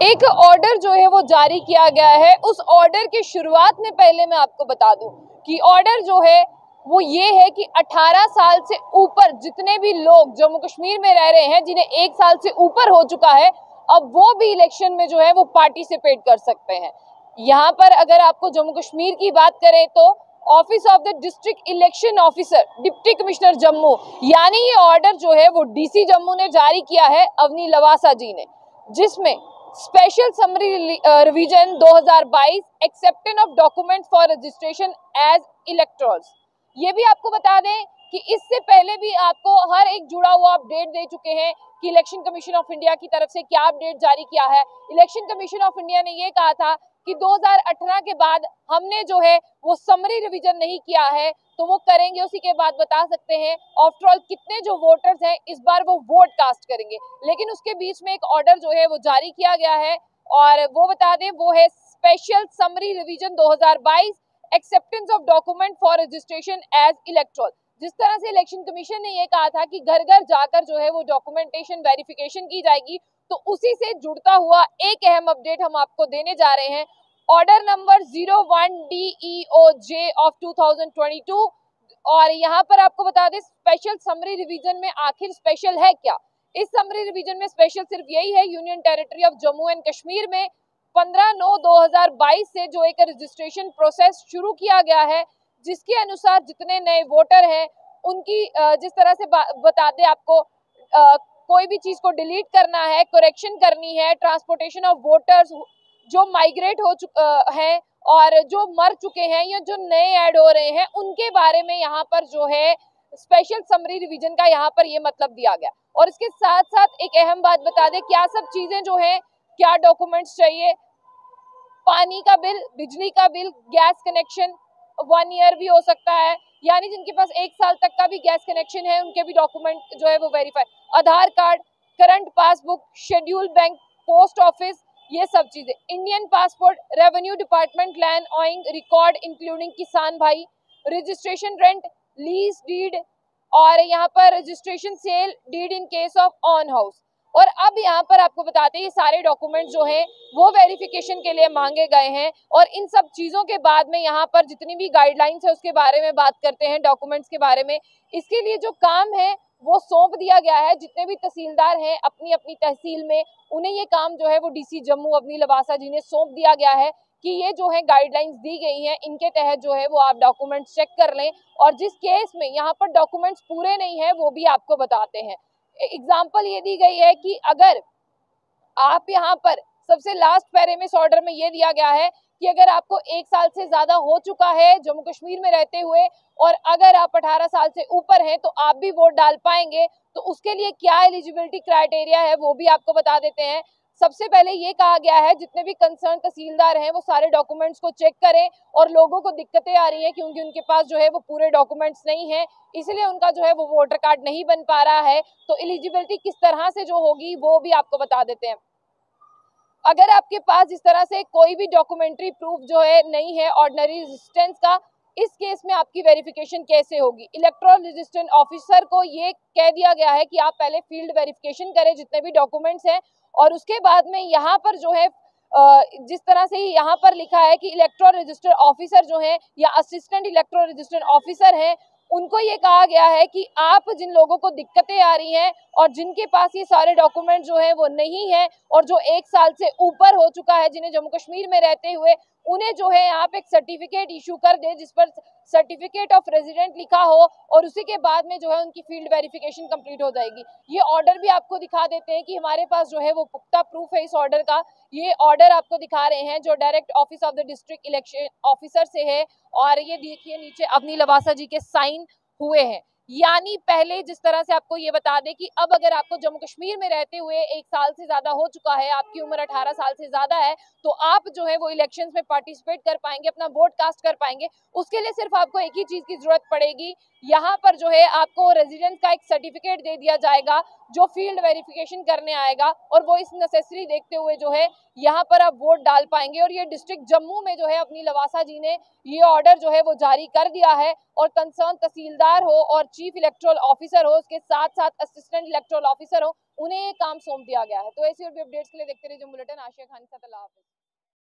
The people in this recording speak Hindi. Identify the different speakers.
Speaker 1: एक ऑर्डर जो है वो जारी किया गया है। उस ऑर्डर की शुरुआत में पहले मैं आपको बता दूं कि ऑर्डर जो है वो ये है कि 18 साल से ऊपर जितने भी लोग जम्मू कश्मीर में रह रहे हैं, जिन्हें 1 साल से ऊपर हो चुका है, अब वो भी इलेक्शन में जो है वो पार्टिसिपेट कर सकते हैं। यहाँ पर अगर आपको जम्मू कश्मीर की बात करें तो office of the district election officer deputy commissioner Jammu, यानी ये ऑर्डर जो है वो डीसी जम्मू ने जारी किया है अवनी लवासा जी ने, जिसमें special summary revision 2022 acceptance of document for registration as electorals. ये भी आपको बता दें कि इससे पहले भी आपको हर एक जुड़ा हुआ अपडेट दे चुके हैं कि इलेक्शन कमीशन ऑफ इंडिया की तरफ से क्या अपडेट जारी किया है। इलेक्शन कमीशन ऑफ इंडिया ने ये कहा था कि 2018 के बाद हमने जो है वो समरी रिवीजन नहीं किया है, तो वो करेंगे, उसी के बाद बता सकते हैं आफ्टर ऑल कितने जो वोटर्स हैं इस बार वो वोट कास्ट करेंगे। लेकिन उसके बीच में एक ऑर्डर जो है वो जारी किया गया है और वो बता दें वो है special summary revision 2022 acceptance of document for registration as electoral. जिस तरह से इलेक्शन कमीशन ने ये कहा था कि घर घर जाकर जो है वो डॉक्यूमेंटेशन वेरिफिकेशन की जाएगी, तो उसी से जुड़ता हुआ एक अहम अपडेट हम आपको देने जा रहे हैं। ऑर्डर नंबर 01DEOJ ऑफ 2022, और यहाँ पर आपको बता दें स्पेशल समरी रिवीजन में आखिर स्पेशल है क्या। इस समरी रिवीजन में स्पेशल सिर्फ यही है, union territory of Jammu and Kashmir में 15/9/2022 से जो एक रजिस्ट्रेशन प्रोसेस शुरू किया गया है, जिसके अनुसार जितने नए वोटर हैं उनकी जिस तरह से बता दें आपको, कोई भी चीज को डिलीट करना है, करेक्शन करनी है, ट्रांसपोर्टेशन ऑफ वोटर्स जो माइग्रेट हो हैं और जो मर चुके हैं या जो नए ऐड हो रहे हैं, उनके बारे में यहाँ पर जो है स्पेशल समरी रिवीजन का यहाँ पर ये मतलब दिया गया। और इसके साथ साथ एक अहम बात बता दें क्या सब चीजें जो है, क्या डॉक्यूमेंट्स चाहिए। पानी का बिल, बिजली का बिल, गैस कनेक्शन 1 ईयर भी हो सकता है, यानी जिनके पास 1 साल तक का भी गैस कनेक्शन है उनके भी डॉक्यूमेंट जो है वो verify, Aadhaar card, current passbook, schedule bank, post office, ये सब चीजें, Indian passport, revenue department land owning record including किसान भाई, रजिस्ट्रेशन रेंट, लीज डीड, और यहाँ पर registration sale deed in case of on house. और अब यहाँ पर आपको बताते हैं ये सारे डॉक्यूमेंट जो हैं वो वेरिफिकेशन के लिए मांगे गए हैं, और इन सब चीज़ों के बाद में यहाँ पर जितनी भी गाइडलाइंस है उसके बारे में बात करते हैं, डॉक्यूमेंट्स के बारे में। इसके लिए जो काम है वो सौंप दिया गया है, जितने भी तहसीलदार हैं अपनी अपनी तहसील में, उन्हें ये काम जो है वो डीसी जम्मू अवनी लवासा जी ने सौंप दिया गया है कि ये जो है गाइडलाइंस दी गई हैं, इनके तहत जो है वो आप डॉक्यूमेंट्स चेक कर लें, और जिस केस में यहाँ पर डॉक्यूमेंट्स पूरे नहीं है वो भी आपको बताते हैं। एग्जाम्पल ये दी गई है कि अगर आप यहाँ पर सबसे लास्ट पैरे में इस ऑर्डर में ये दिया गया है कि अगर आपको 1 साल से ज्यादा हो चुका है जम्मू कश्मीर में रहते हुए, और अगर आप 18 साल से ऊपर हैं तो आप भी वोट डाल पाएंगे, तो उसके लिए क्या एलिजिबिलिटी क्राइटेरिया है वो भी आपको बता देते हैं। सबसे पहले ये कहा गया है जितने भी कंसर्न तहसीलदार हैं वो सारे डॉक्यूमेंट्स को चेक करें, और लोगों को दिक्कतें आ रही हैं क्योंकि उनके पास जो है वो पूरे डॉक्यूमेंट्स नहीं है, इसलिए उनका जो है वो वोटर कार्ड नहीं बन पा रहा है, तो एलिजिबिलिटी किस तरह से जो होगी वो भी आपको बता देते हैं। अगर आपके पास इस तरह से कोई भी डॉक्यूमेंट्री प्रूफ जो है नहीं है ऑर्डिनरी रेजिस्टेंस का, इस केस में आपकी वेरिफिकेशन कैसे होगी। इलेक्टोरल रजिस्ट्रेशन ऑफिसर को ये कह दिया गया है कि आप पहले फील्ड वेरिफिकेशन करें जितने भी डॉक्यूमेंट्स हैं, और उसके बाद में यहाँ पर जो है जिस तरह से यहाँ पर लिखा है कि इलेक्टोरल रजिस्टर ऑफिसर जो है या असिस्टेंट इलेक्टोरल रजिस्टर ऑफिसर हैं, उनको ये कहा गया है कि आप जिन लोगों को दिक्कतें आ रही हैं और जिनके पास ये सारे डॉक्यूमेंट जो है वो नहीं है, और जो 1 साल से ऊपर हो चुका है जिन्हें जम्मू कश्मीर में रहते हुए, उन्हें जो है यहाँ पे एक सर्टिफिकेट इशू कर दे जिस पर सर्टिफिकेट ऑफ रेजिडेंट लिखा हो, और उसी के बाद में जो है उनकी फील्ड वेरिफिकेशन कंप्लीट हो जाएगी। ये ऑर्डर भी आपको दिखा देते हैं कि हमारे पास जो है वो पुख्ता प्रूफ है इस ऑर्डर का। ये ऑर्डर आपको दिखा रहे हैं जो direct office of the district election officer से है, और ये देखिए नीचे अवनी लवासा जी के साइन हुए हैं। यानी पहले जिस तरह से आपको ये बता दें कि अब अगर आपको जम्मू कश्मीर में रहते हुए 1 साल से ज्यादा हो चुका है, आपकी उम्र 18 साल से ज्यादा है, तो आप जो है वो इलेक्शंस में पार्टिसिपेट कर पाएंगे, अपना वोट कास्ट कर पाएंगे। उसके लिए सिर्फ आपको एक ही चीज की जरूरत पड़ेगी, यहाँ पर जो है आपको रेजिडेंस का एक सर्टिफिकेट दे दिया जाएगा जो फील्ड वेरिफिकेशन करने आएगा, और वो इस नेसेसरी देखते हुए जो है यहाँ पर आप वोट डाल पाएंगे। और ये डिस्ट्रिक्ट जम्मू में जो है अपनी लवासा जी ने ये ऑर्डर जो है वो जारी कर दिया है, और कंसर्न तहसीलदार हो और चीफ इलेक्टोरल ऑफिसर हो, उसके साथ साथ असिस्टेंट इलेक्टोरल ऑफिसर हो, उन्हें ये काम सौंप दिया गया है। तो ऐसी और भी अपडेट्स के लिए देखते रहिए जम्मू बुलेटिन। आशिया खान के साथ, अल्लाह हाफिज।